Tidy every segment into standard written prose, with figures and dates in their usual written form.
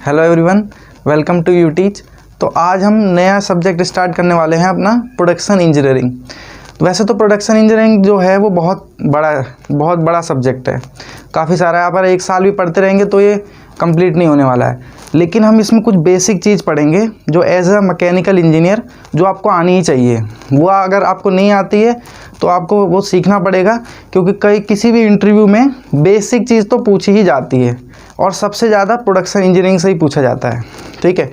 Hello everyone, welcome to you teach. तो आज हम नया सब्जेक्ट स्टार्ट करने वाले हैं अपना प्रोडक्शन इंजीनियरिंग। वैसे तो प्रोडक्शन इंजीनियरिंग जो है वो बहुत बड़ा सब्जेक्ट है, काफ़ी सारा है। आप एक साल भी पढ़ते रहेंगे तो ये कंप्लीट नहीं होने वाला है, लेकिन हम इसमें कुछ बेसिक चीज़ पढ़ेंगे जो एज अ मैकेनिकल इंजीनियर जो आपको आनी ही चाहिए। वो अगर आपको नहीं आती है तो आपको वो सीखना पड़ेगा, क्योंकि किसी भी इंटरव्यू में बेसिक चीज़ तो पूछी ही जाती है और सबसे ज़्यादा प्रोडक्शन इंजीनियरिंग से ही पूछा जाता है। ठीक है,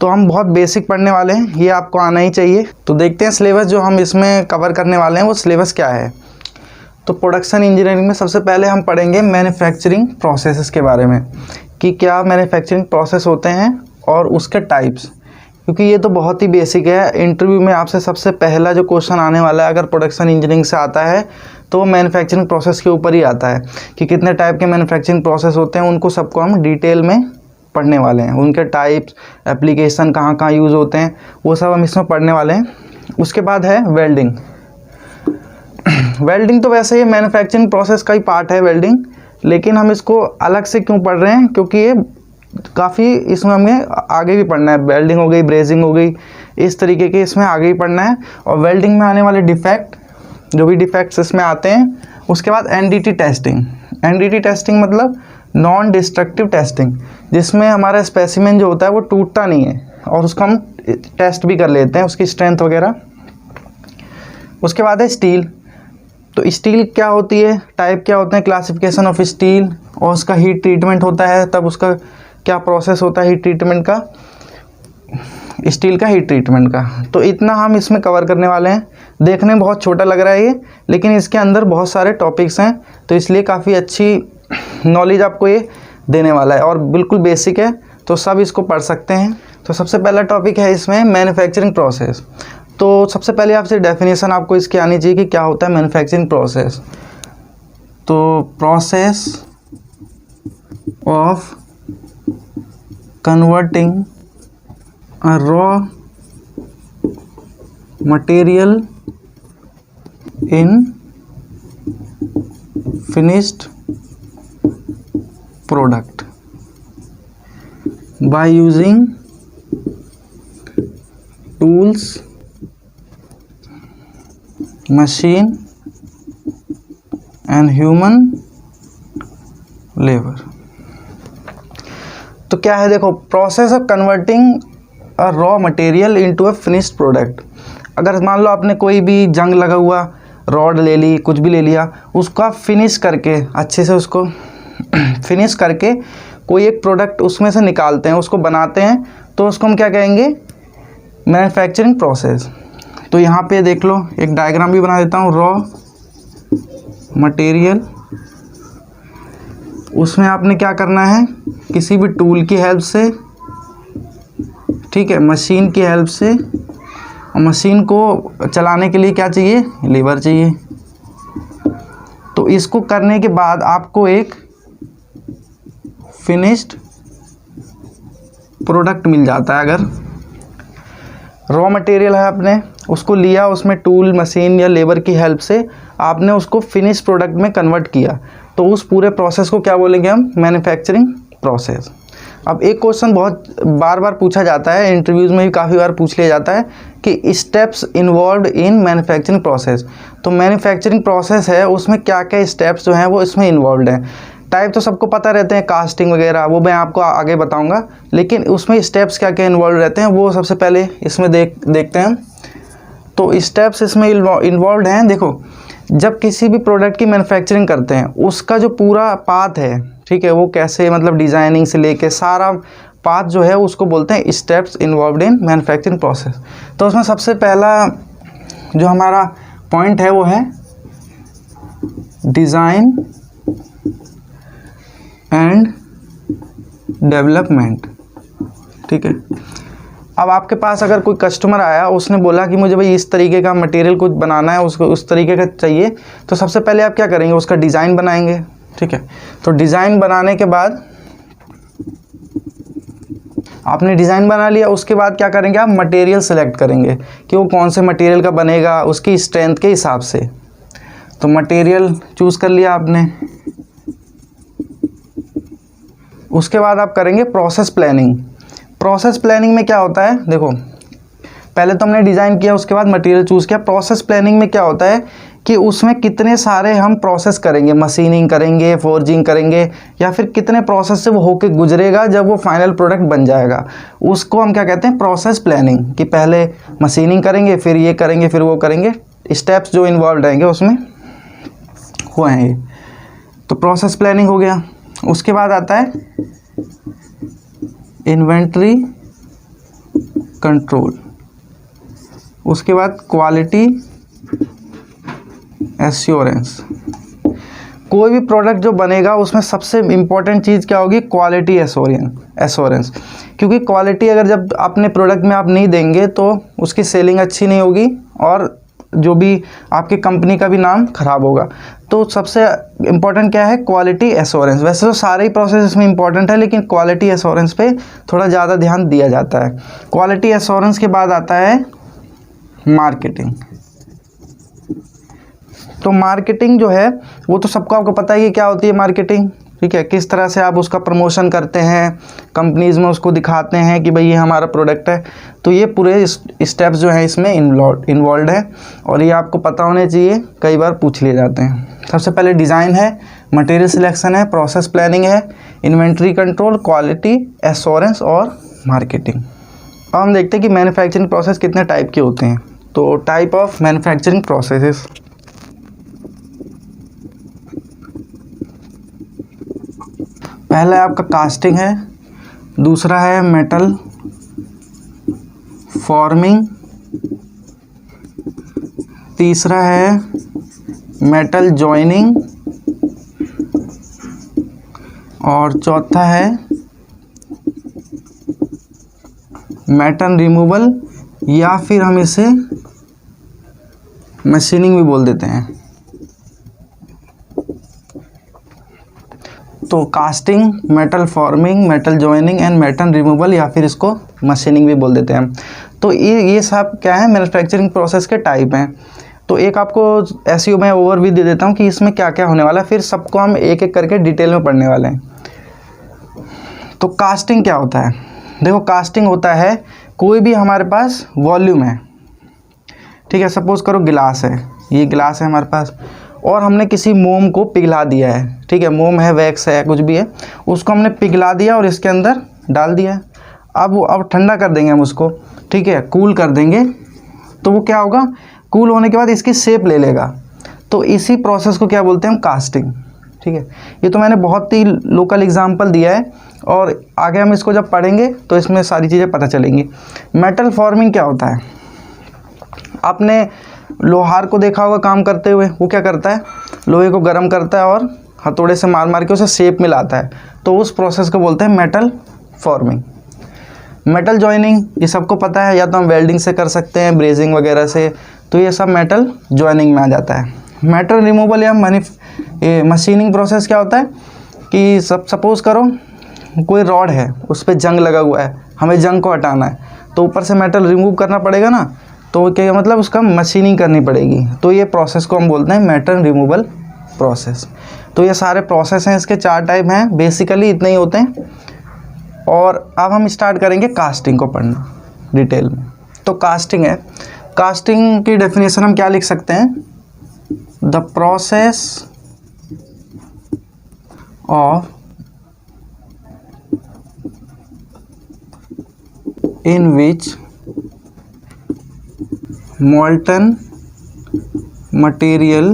तो हम बहुत बेसिक पढ़ने वाले हैं, ये आपको आना ही चाहिए। तो देखते हैं सिलेबस जो हम इसमें कवर करने वाले हैं वो सिलेबस क्या है। तो प्रोडक्शन इंजीनियरिंग में सबसे पहले हम पढ़ेंगे मैन्युफैक्चरिंग प्रोसेसेस के बारे में, कि क्या मैन्युफैक्चरिंग प्रोसेस होते हैं और उसके टाइप्स, क्योंकि ये तो बहुत ही बेसिक है। इंटरव्यू में आपसे सबसे पहला जो क्वेश्चन आने वाला है अगर प्रोडक्शन इंजीनियरिंग से आता है तो वो मैन्युफैक्चरिंग प्रोसेस के ऊपर ही आता है, कि कितने टाइप के मैन्युफैक्चरिंग प्रोसेस होते हैं, उनको सबको हम डिटेल में पढ़ने वाले हैं। उनके टाइप्स, एप्लीकेशन कहाँ कहाँ यूज़ होते हैं, वो सब हम इसमें पढ़ने वाले हैं। उसके बाद है वेल्डिंग। वेल्डिंग तो वैसे ये मैन्युफैक्चरिंग प्रोसेस का ही पार्ट है वेल्डिंग, लेकिन हम इसको अलग से क्यों पढ़ रहे हैं, क्योंकि ये काफ़ी इसमें हमें आगे भी पढ़ना है। वेल्डिंग हो गई, ब्रेजिंग हो गई, इस तरीके के इसमें आगे ही पढ़ना है। और वेल्डिंग में आने वाले डिफेक्ट, जो भी डिफेक्ट्स इसमें आते हैं। उसके बाद एनडीटी टेस्टिंग। एनडीटी टेस्टिंग मतलब नॉन डिस्ट्रक्टिव टेस्टिंग, जिसमें हमारा स्पेसिमेन जो होता है वो टूटता नहीं है और उसको हम टेस्ट भी कर लेते हैं, उसकी स्ट्रेंथ वगैरह। उसके बाद है स्टील। तो स्टील क्या होती है, टाइप क्या होते हैं, क्लासिफिकेशन ऑफ स्टील, और उसका हीट ट्रीटमेंट होता है, तब उसका क्या प्रोसेस होता है हीट ट्रीटमेंट का, स्टील का हीट ट्रीटमेंट का। तो इतना हम इसमें कवर करने वाले हैं। देखने में बहुत छोटा लग रहा है ये, लेकिन इसके अंदर बहुत सारे टॉपिक्स हैं, तो इसलिए काफ़ी अच्छी नॉलेज आपको ये देने वाला है और बिल्कुल बेसिक है, तो सब इसको पढ़ सकते हैं। तो सबसे पहला टॉपिक है इसमें मैन्युफैक्चरिंग प्रोसेस। तो सबसे पहले आपसे डेफिनेशन आपको इसकी आनी चाहिए कि क्या होता है मैन्युफैक्चरिंग प्रोसेस। तो process of converting a raw material in finished product by using tools, machine and human labor। तो क्या है, देखो, process of converting raw material into a finished product. अगर मान लो आपने कोई भी जंग लगा हुआ रॉड ले ली, कुछ भी ले लिया, उसको आप फिनिश करके अच्छे से उसको फिनिश करके कोई एक प्रोडक्ट उसमें से निकालते हैं, उसको बनाते हैं, तो उसको हम क्या कहेंगे, मैन्युफैक्चरिंग प्रोसेस। तो यहाँ पे देख लो, एक डायग्राम भी बना देता हूँ। रॉ मटेरियल, उसमें आपने क्या करना है, किसी भी टूल की हेल्प से, ठीक है, मशीन की हेल्प से, और मशीन को चलाने के लिए क्या चाहिए, लीवर चाहिए। तो इसको करने के बाद आपको एक फिनिश्ड प्रोडक्ट मिल जाता है। अगर रॉ मटेरियल है, आपने उसको लिया, उसमें टूल, मशीन या लेबर की हेल्प से आपने उसको फिनिश प्रोडक्ट में कन्वर्ट किया, तो उस पूरे प्रोसेस को क्या बोलेंगे हम, मैन्युफैक्चरिंग प्रोसेस। अब एक क्वेश्चन बहुत बार बार पूछा जाता है, इंटरव्यूज़ में भी काफ़ी बार पूछ लिया जाता है कि steps involved in manufacturing process. तो मैन्युफैक्चरिंग प्रोसेस है, उसमें क्या क्या स्टेप्स जो हैं वो इसमें इन्वॉल्व्ड हैं। टाइप तो सबको पता रहते हैं, कास्टिंग वगैरह, वो मैं आपको आगे बताऊंगा, लेकिन उसमें स्टेप्स क्या क्या इन्वॉल्व रहते हैं वो सबसे पहले इसमें देखते हैं। तो स्टेप्स इसमें इन्वॉल्व हैं। देखो, जब किसी भी प्रोडक्ट की मैन्युफैक्चरिंग करते हैं, उसका जो पूरा पाथ है, ठीक है, वो कैसे, मतलब डिज़ाइनिंग से लेके सारा पाथ जो है उसको बोलते हैं steps involved in manufacturing process. तो उसमें सबसे पहला जो हमारा पॉइंट है वो है डिज़ाइन एंड डेवलपमेंट। ठीक है, अब आपके पास अगर कोई कस्टमर आया, उसने बोला कि मुझे भाई इस तरीके का मटेरियल कुछ बनाना है, उसको उस तरीके का चाहिए, तो सबसे पहले आप क्या करेंगे, उसका डिज़ाइन बनाएंगे। ठीक है, तो डिज़ाइन बनाने के बाद आपने डिज़ाइन बना लिया, उसके बाद क्या करेंगे, आप मटेरियल सेलेक्ट करेंगे कि वो कौन से मटेरियल का बनेगा, उसकी स्ट्रेंथ के हिसाब से। तो मटेरियल चूज़ कर लिया आपने, उसके बाद आप करेंगे प्रोसेस प्लानिंग। प्रोसेस प्लानिंग में क्या होता है, देखो पहले तो हमने डिज़ाइन किया, उसके बाद मटेरियल चूज़ किया। प्रोसेस प्लानिंग में क्या होता है कि उसमें कितने सारे हम प्रोसेस करेंगे, मशीनिंग करेंगे, फोर्जिंग करेंगे, या फिर कितने प्रोसेस से वो होके गुजरेगा जब वो फाइनल प्रोडक्ट बन जाएगा, उसको हम क्या कहते हैं, प्रोसेस प्लानिंग। कि पहले मशीनिंग करेंगे, फिर ये करेंगे, फिर वो करेंगे, स्टेप्स जो इन्वॉल्व रहेंगे उसमें वो हैं ये। तो प्रोसेस प्लानिंग हो गया। उसके बाद आता है इन्वेंट्री कंट्रोल, उसके बाद क्वालिटी एश्योरेंस। कोई भी प्रोडक्ट जो बनेगा उसमें सबसे इम्पॉर्टेंट चीज़ क्या होगी, क्वालिटी एश्योरेंस। क्योंकि क्वालिटी अगर जब अपने प्रोडक्ट में आप नहीं देंगे तो उसकी सेलिंग अच्छी नहीं होगी और जो भी आपकी कंपनी का भी नाम खराब होगा। तो सबसे इम्पॉर्टेंट क्या है, क्वालिटी एश्योरेंस। वैसे तो सारे ही प्रोसेस इसमें इम्पॉर्टेंट है, लेकिन क्वालिटी एश्योरेंस पे थोड़ा ज़्यादा ध्यान दिया जाता है। क्वालिटी एश्योरेंस के बाद आता है मार्केटिंग। तो मार्केटिंग जो है वो तो सबको आपको पता है कि क्या होती है मार्केटिंग, ठीक है। किस तरह से आप उसका प्रमोशन करते हैं, कंपनीज़ में उसको दिखाते हैं कि भाई ये हमारा प्रोडक्ट है। तो ये पूरे स्टेप्स जो हैं इसमें इन्वॉल्व है और ये आपको पता होने चाहिए, कई बार पूछ लिए जाते हैं। सबसे पहले डिज़ाइन है, मटेरियल सिलेक्शन है, प्रोसेस प्लानिंग है, इन्वेंट्री कंट्रोल, क्वालिटी एश्योरेंस और मार्केटिंग। अब हम देखते हैं कि मैन्युफैक्चरिंग प्रोसेस कितने टाइप के होते हैं। तो टाइप ऑफ मैन्युफैक्चरिंग प्रोसेसेस, पहला है आपका कास्टिंग है, दूसरा है मेटल फॉर्मिंग, तीसरा है मेटल जॉइनिंग और चौथा है मेटल रिमूवल, या फिर हम इसे मशीनिंग भी बोल देते हैं। तो casting, metal forming, metal joining and metal removal, या फिर इसको मशीनिंग भी बोल देते हैं। तो ये सब क्या है, मैन्युफैक्चरिंग प्रोसेस के टाइप हैं। तो एक आपको ऐसी मैं ओवरव्यू दे देता हूँ कि इसमें क्या क्या होने वाला है, फिर सबको हम एक एक करके डिटेल में पढ़ने वाले हैं। तो कास्टिंग क्या होता है, देखो कास्टिंग होता है कोई भी हमारे पास वॉल्यूम है, ठीक है। सपोज़ करो गिलास है, ये गिलास है हमारे पास और हमने किसी मोम को पिघला दिया है, ठीक है। मोम है, वैक्स है, कुछ भी है, उसको हमने पिघला दिया और इसके अंदर डाल दिया है। अब ठंडा कर देंगे हम उसको, ठीक है, कूल कर देंगे। तो वो क्या होगा, कूल होने के बाद इसकी शेप ले लेगा। तो इसी प्रोसेस को क्या बोलते हैं हम, कास्टिंग, ठीक है। ये तो मैंने बहुत ही लोकल एग्जांपल दिया है और आगे हम इसको जब पढ़ेंगे तो इसमें सारी चीज़ें पता चलेंगी। मेटल फॉर्मिंग क्या होता है, आपने लोहार को देखा होगा काम करते हुए, वो क्या करता है, लोहे को गर्म करता है और हथौड़े से मार मार के उसे शेप में लाता है। तो उस प्रोसेस को बोलते हैं मेटल फॉर्मिंग। मेटल जॉइनिंग ये सबको पता है, या तो हम वेल्डिंग से कर सकते हैं, ब्रेजिंग वगैरह से, तो ये सब मेटल जॉइनिंग में आ जाता है। मेटल रिमूवल या मशीनिंग प्रोसेस क्या होता है कि सपोज़ करो कोई रॉड है, उस पर जंग लगा हुआ है, हमें जंग को हटाना है, तो ऊपर से मेटल रिमूव करना पड़ेगा ना, तो क्या मतलब उसका मशीनिंग करनी पड़ेगी। तो ये प्रोसेस को हम बोलते हैं मेटल रिमूवल प्रोसेस। तो ये सारे प्रोसेस हैं, इसके 4 टाइप हैं, बेसिकली इतने ही होते हैं। और अब हम स्टार्ट करेंगे कास्टिंग को पढ़ना डिटेल में। तो कास्टिंग है, कास्टिंग की डेफिनेशन हम क्या लिख सकते हैं, the process of in which molten material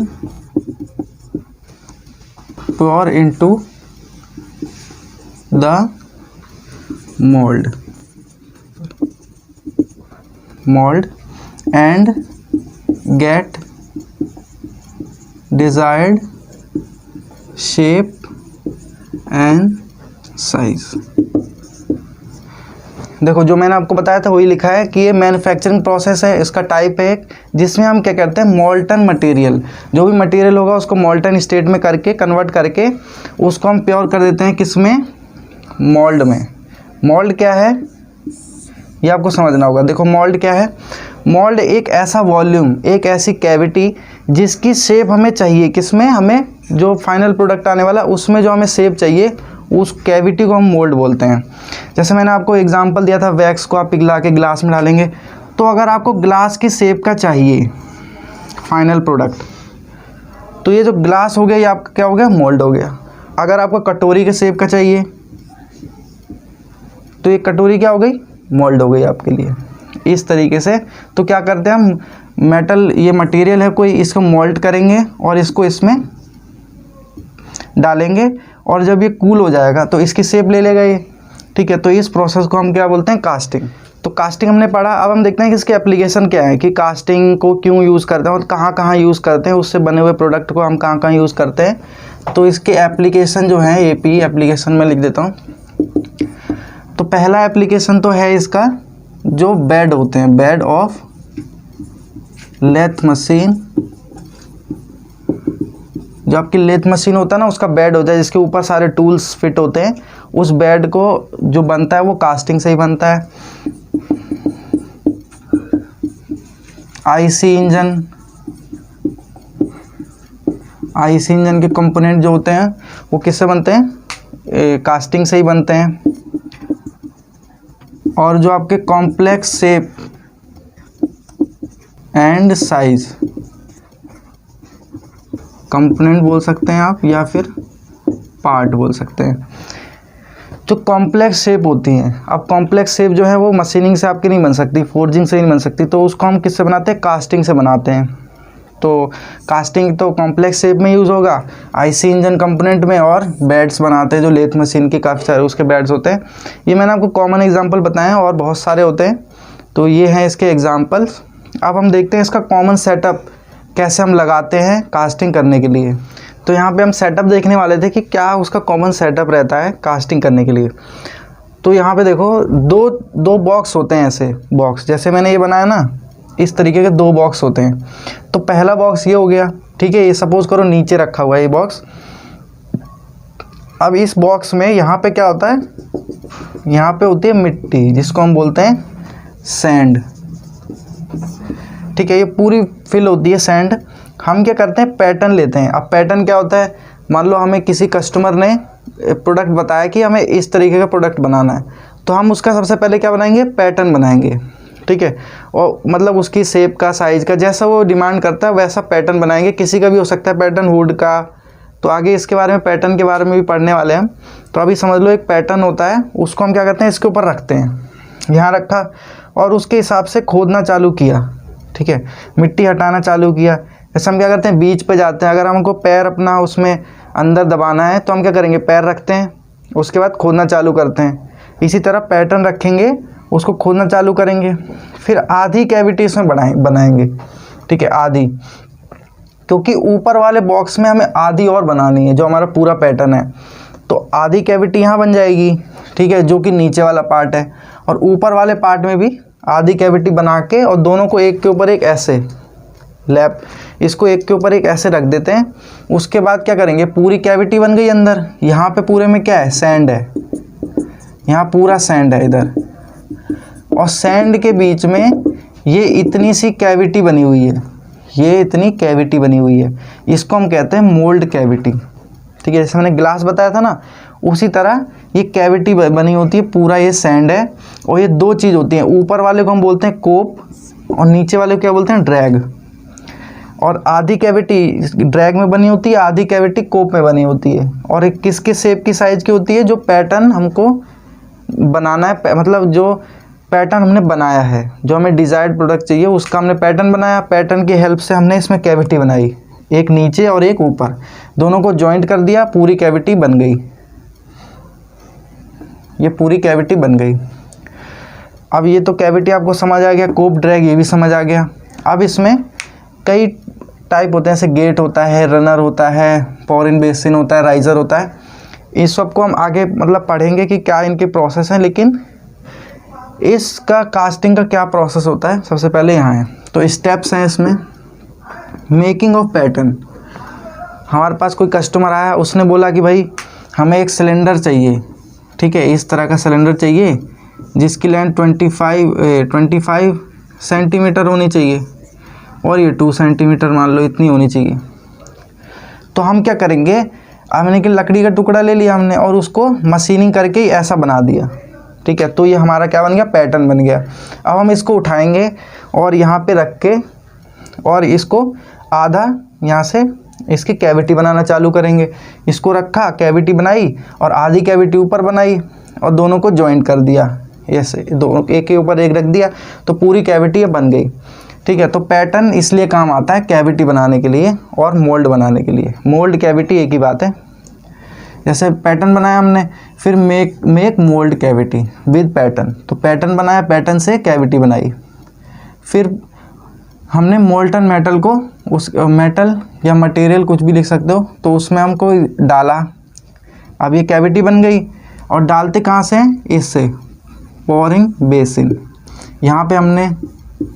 pour into the mold and get desired shape and size। देखो जो मैंने आपको बताया था वही लिखा है कि ये मैन्युफैक्चरिंग प्रोसेस है, इसका टाइप है एक, जिसमें हम क्या करते हैं, मोल्टन मटेरियल, जो भी मटेरियल होगा उसको मोल्टन स्टेट में करके कन्वर्ट करके उसको हम प्योर कर देते हैं, किसमें, मोल्ड में। मोल्ड क्या है ये आपको समझना होगा। देखो मोल्ड क्या है, मोल्ड एक ऐसा वॉल्यूम, एक ऐसी कैविटी जिसकी शेप हमें चाहिए, किसमें, हमें जो फाइनल प्रोडक्ट आने वाला उसमें जो हमें शेप चाहिए उस कैविटी को हम मोल्ड बोलते हैं। जैसे मैंने आपको एग्जांपल दिया था, वैक्स को आप पिघला के ग्लास में डालेंगे, तो अगर आपको ग्लास की शेप का चाहिए फाइनल प्रोडक्ट, तो ये जो ग्लास हो गया ये आपका क्या हो गया, मोल्ड हो गया। अगर आपको कटोरी के शेप का चाहिए तो ये कटोरी क्या हो गई, मोल्ड हो गई आपके लिए। इस तरीके से तो क्या करते हैं हम, मेटल ये मटेरियल है कोई, इसको मोल्ड करेंगे और इसको इसमें डालेंगे, और जब ये कूल हो जाएगा तो इसकी शेप ले लेगा ये, ठीक है। तो इस प्रोसेस को हम क्या बोलते हैं, कास्टिंग। तो कास्टिंग हमने पढ़ा। अब हम देखते हैं कि इसके एप्लीकेशन क्या है, कि कास्टिंग को क्यों यूज़ करते हैं और कहाँ कहाँ यूज़ करते हैं, उससे बने हुए प्रोडक्ट को हम कहाँ कहाँ यूज़ करते हैं। तो इसके एप्लीकेशन जो हैं, एपी एप्लीकेशन में लिख देता हूँ। तो पहला एप्लीकेशन तो है इसका, जो बेड होते हैं, बेड ऑफ लेथ मशीन, जो आपकी लेथ मशीन होता है ना, उसका बेड होता है जिसके ऊपर सारे टूल्स फिट होते हैं, उस बेड को जो बनता है वो कास्टिंग से ही बनता है। आईसी इंजन, आईसी इंजन के कंपोनेंट जो होते हैं वो किससे बनते हैं, कास्टिंग से ही बनते हैं। और जो आपके complex shape and size component बोल सकते हैं आप, या फिर पार्ट बोल सकते हैं। जो कॉम्प्लेक्स शेप होती हैं, अब कॉम्प्लेक्स शेप जो है वो मशीनिंग से आपकी नहीं बन सकती, फोर्जिंग से नहीं बन सकती, तो उसको हम किससे बनाते हैं, कास्टिंग से बनाते हैं। तो कास्टिंग तो कॉम्प्लेक्स शेप में यूज़ होगा, आईसी इंजन कंपोनेंट में, और बेड्स बनाते हैं जो लेथ मशीन के काफ़ी सारे उसके बेड्स होते हैं। ये मैंने आपको कॉमन एग्जांपल बताए हैं और बहुत सारे होते हैं, तो ये हैं इसके एग्जांपल्स। अब हम देखते हैं इसका कॉमन सेटअप कैसे हम लगाते हैं कास्टिंग करने के लिए। तो यहाँ पे हम सेटअप देखने वाले थे कि क्या उसका कॉमन सेटअप रहता है कास्टिंग करने के लिए। तो यहाँ पे देखो दो बॉक्स होते हैं, ऐसे बॉक्स जैसे मैंने ये बनाया ना, इस तरीके के दो बॉक्स होते हैं। तो पहला बॉक्स ये हो गया, ठीक है, ये सपोज करो नीचे रखा हुआ है ये बॉक्स। अब इस बॉक्स में यहाँ पे क्या होता है, यहाँ पे होती है मिट्टी जिसको हम बोलते हैं सैंड, ठीक है, ये पूरी फिल होती है सैंड। हम क्या करते हैं, पैटर्न लेते हैं। अब पैटर्न क्या होता है, मान लो हमें किसी कस्टमर ने प्रोडक्ट बताया कि हमें इस तरीके का प्रोडक्ट बनाना है, तो हम उसका सबसे पहले क्या बनाएंगे, पैटर्न बनाएंगे, ठीक है। और मतलब उसकी शेप का, साइज़ का, जैसा वो डिमांड करता है वैसा पैटर्न बनाएंगे। किसी का भी हो सकता है पैटर्न, वुड का। तो आगे इसके बारे में, पैटर्न के बारे में भी पढ़ने वाले हैं हम। तो अभी समझ लो एक पैटर्न होता है, उसको हम क्या करते हैं, इसके ऊपर रखते हैं, यहाँ रखा, और उसके हिसाब से खोदना चालू किया, ठीक है, मिट्टी हटाना चालू किया। जैसे हम क्या करते हैं, बीच पे जाते हैं, अगर हमको पैर अपना उसमें अंदर दबाना है तो हम क्या करेंगे, पैर रखते हैं, उसके बाद खोदना चालू करते हैं। इसी तरह पैटर्न रखेंगे, उसको खोदना चालू करेंगे, फिर आधी कैविटी इसमें बनाएंगे, ठीक है, आधी, क्योंकि ऊपर वाले बॉक्स में हमें आधी और बनानी है जो हमारा पूरा पैटर्न है। तो आधी कैविटी यहाँ बन जाएगी, ठीक है, जो कि नीचे वाला पार्ट है, और ऊपर वाले पार्ट में भी आधी कैविटी बना के, और दोनों को एक के ऊपर एक ऐसे लैप, इसको एक के ऊपर एक ऐसे रख देते हैं। उसके बाद क्या करेंगे, पूरी कैविटी बन गई अंदर, यहाँ पे पूरे में क्या है, सैंड है, यहाँ पूरा सैंड है इधर, और सैंड के बीच में ये इतनी सी कैविटी बनी हुई है, ये इतनी कैविटी बनी हुई है, इसको हम कहते हैं मोल्ड कैविटी, ठीक है। जैसे मैंने ग्लास बताया था ना, उसी तरह ये कैविटी बनी होती है, पूरा ये सैंड है। और ये दो चीज़ होती हैं, ऊपर वाले को हम बोलते हैं कोप, और नीचे वाले को क्या बोलते हैं, ड्रैग। और आधी कैविटी ड्रैग में बनी होती है, आधी कैविटी कोप में बनी होती है। और एक किसके शेप की, साइज़ की होती है, जो पैटर्न हमको बनाना है, मतलब जो पैटर्न हमने बनाया है, जो हमें डिज़ायर्ड प्रोडक्ट चाहिए उसका हमने पैटर्न बनाया, पैटर्न की हेल्प से हमने इसमें कैविटी बनाई, एक नीचे और एक ऊपर, दोनों को जॉइंट कर दिया, पूरी कैविटी बन गई, ये पूरी कैविटी बन गई। अब ये तो कैविटी आपको समझ आ गया, कोप, ड्रैग ये भी समझ आ गया। अब इसमें कई टाइप होते हैं, जैसे गेट होता है, रनर होता है, पोर इन बेसिन होता है, राइज़र होता है। इस सब को हम आगे मतलब पढ़ेंगे कि क्या इनके प्रोसेस हैं, लेकिन इसका कास्टिंग का क्या प्रोसेस होता है सबसे पहले यहाँ है। तो स्टेप्स हैं इसमें, मेकिंग ऑफ पैटर्न। हमारे पास कोई कस्टमर आया, उसने बोला कि भाई हमें एक सिलेंडर चाहिए, ठीक है, इस तरह का सिलेंडर चाहिए जिसकी लेंथ 25 सेंटीमीटर होनी चाहिए, और ये 2 सेंटीमीटर मान लो इतनी होनी चाहिए। तो हम क्या करेंगे, हमने कि लकड़ी का टुकड़ा ले लिया हमने और उसको मशीनिंग करके ऐसा बना दिया, ठीक है। तो ये हमारा क्या बन गया, पैटर्न बन गया। अब हम इसको उठाएंगे और यहाँ पे रख के और इसको आधा यहाँ से इसकी कैविटी बनाना चालू करेंगे। इसको रखा, कैविटी बनाई और आधी कैविटी ऊपर बनाई और दोनों को जॉइंट कर दिया, ऐसे दोनों एक के ऊपर एक रख दिया तो पूरी कैविटी ये बन गई, ठीक है। तो पैटर्न इसलिए काम आता है कैविटी बनाने के लिए और मोल्ड बनाने के लिए। मोल्ड कैविटी एक ही बात है। जैसे पैटर्न बनाया हमने, फिर make mould cavity with pattern, तो पैटर्न बनाया, पैटर्न से कैविटी बनाई। फिर हमने मोल्टन मेटल को, उस मेटल या मटेरियल कुछ भी लिख सकते हो, तो उसमें हमको डाला। अब ये कैविटी बन गई और डालते कहाँ से हैं, इससे पोरिंग बेसिन। यहाँ पे हमने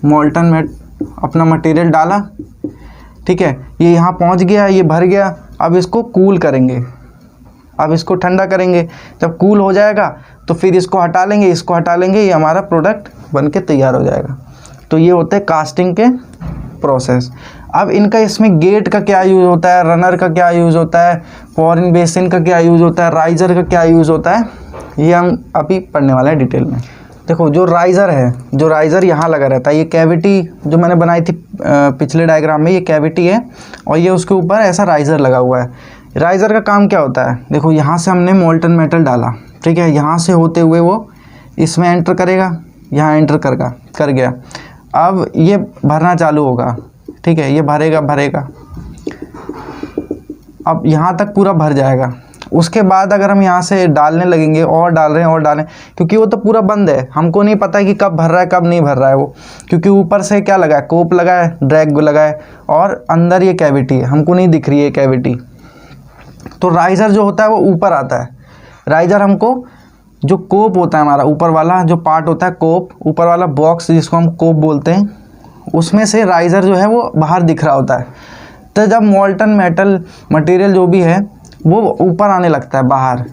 मोल्टन अपना मटेरियल डाला, ठीक है। ये यहाँ पहुँच गया, ये भर गया। अब इसको कूल करेंगे, अब इसको ठंडा करेंगे। जब कूल हो जाएगा तो फिर इसको हटा लेंगे, इसको हटा लेंगे, ये हमारा प्रोडक्ट बन के तैयार हो जाएगा। तो ये होते हैं कास्टिंग के प्रोसेस। अब इनका इसमें गेट का क्या यूज़ होता है, रनर का क्या यूज़ होता है, पोरिंग बेसिन का क्या यूज़ होता है, राइज़र का क्या यूज़ होता है, ये हम अभी पढ़ने वाले हैं डिटेल में। देखो जो राइज़र है, जो राइज़र यहाँ लगा रहता है, ये कैविटी जो मैंने बनाई थी पिछले डायग्राम में, ये कैविटी है और ये उसके ऊपर ऐसा राइज़र लगा हुआ है। राइज़र का काम क्या होता है, देखो यहाँ से हमने मोल्टन मेटल डाला, ठीक है। यहाँ से होते हुए वो इसमें एंटर करेगा, यहाँ एंटर कर गया। अब ये भरना चालू होगा, ठीक है। ये भरेगा अब यहाँ तक पूरा भर जाएगा। उसके बाद अगर हम यहाँ से डालने लगेंगे और डाल रहे हैं, क्योंकि वो तो पूरा बंद है, हमको नहीं पता कि कब भर रहा है कब नहीं भर रहा है वो, क्योंकि ऊपर से क्या लगा है, कोप लगा है, ड्रैग लगा है और अंदर ये कैविटी है, हमको नहीं दिख रही है कैविटी। तो राइज़र जो होता है वो ऊपर आता है। राइज़र हमको जो कोप होता है, हमारा ऊपर वाला जो पार्ट होता है, कोप, ऊपर वाला बॉक्स जिसको हम कोप बोलते हैं, उसमें से राइज़र जो है वो बाहर दिख रहा होता है। तो जब मोल्टन मेटल मटेरियल जो भी है वो ऊपर आने लगता है बाहर,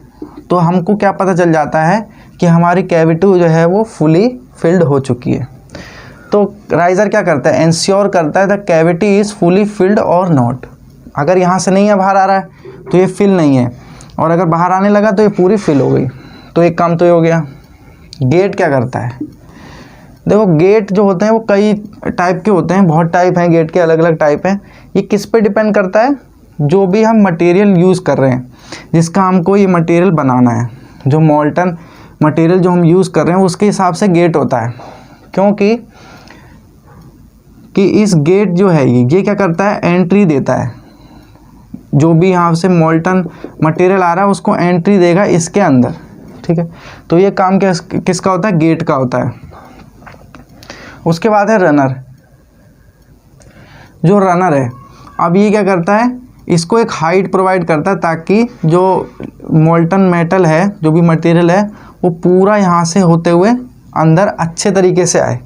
तो हमको क्या पता चल जाता है कि हमारी कैविटी जो है वो फुली फिल्ड हो चुकी है। तो राइज़र क्या करता है, इंश्योर करता है the cavity is fully filled और नॉट। अगर यहाँ से नहीं है, बाहर आ रहा है तो ये फिल नहीं है, और अगर बाहर आने लगा तो ये पूरी फिल हो गई। तो एक काम तो ये हो गया। गेट क्या करता है, देखो गेट जो होते हैं वो कई टाइप के होते हैं, बहुत टाइप हैं गेट के, अलग अलग टाइप हैं। ये किस पे डिपेंड करता है, जो भी हम मटेरियल यूज़ कर रहे हैं, जिसका हमको ये मटेरियल बनाना है, जो मोल्टन मटेरियल जो हम यूज़ कर रहे हैं उसके हिसाब से गेट होता है। क्योंकि इस गेट जो है ये क्या करता है, एंट्री देता है। जो भी यहाँ से मोल्टन मटेरियल आ रहा है उसको एंट्री देगा इसके अंदर, ठीक है। तो ये काम किसका होता है, गेट का होता है। उसके बाद है रनर। जो रनर है, अब ये क्या करता है, इसको एक हाइट प्रोवाइड करता है ताकि जो मोल्टन मेटल है, जो भी मटेरियल है, वो पूरा यहाँ से होते हुए अंदर अच्छे तरीके से आए।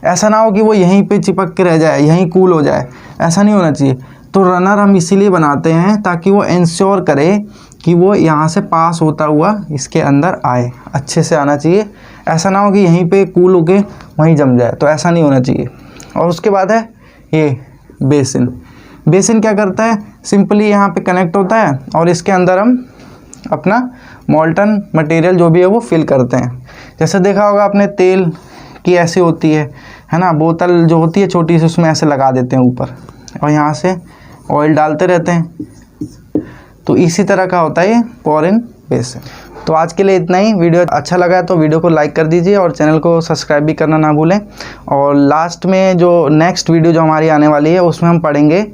ऐसा ना हो कि वो यहीं पे चिपक के रह जाए, यहीं कूल हो जाए, ऐसा नहीं होना चाहिए। तो रनर हम इसीलिए बनाते हैं ताकि वो इंश्योर करे कि वो यहाँ से पास होता हुआ इसके अंदर आए, अच्छे से आना चाहिए। ऐसा ना हो कि यहीं पे कूल होके वहीं जम जाए, तो ऐसा नहीं होना चाहिए। और उसके बाद है ये बेसिन। बेसिन क्या करता है, सिंपली यहाँ पे कनेक्ट होता है और इसके अंदर हम अपना मोल्टन मटेरियल जो भी है वो फिल करते हैं। जैसे देखा होगा आपने तेल की ऐसी होती है ना, बोतल जो होती है छोटी सी, उसमें ऐसे लगा देते हैं ऊपर और यहाँ से ऑयल डालते रहते हैं। तो इसी तरह का होता है ये पोरिंग बेसिन। तो आज के लिए इतना ही। वीडियो अच्छा लगा है तो वीडियो को लाइक कर दीजिए और चैनल को सब्सक्राइब भी करना ना भूलें। और लास्ट में जो नेक्स्ट वीडियो जो हमारी आने वाली है उसमें हम पढ़ेंगे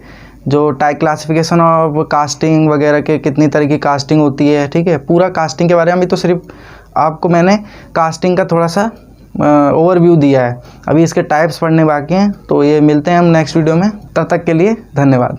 जो टाइप क्लासिफिकेशन और कास्टिंग वगैरह के कितनी तरह की कास्टिंग होती है, ठीक है। पूरा कास्टिंग के बारे में। अभी तो सिर्फ आपको मैंने कास्टिंग का थोड़ा सा ओवरव्यू दिया है, अभी इसके टाइप्स पढ़ने बाकी हैं। तो ये मिलते हैं हम नेक्स्ट वीडियो में, तब तक के लिए धन्यवाद।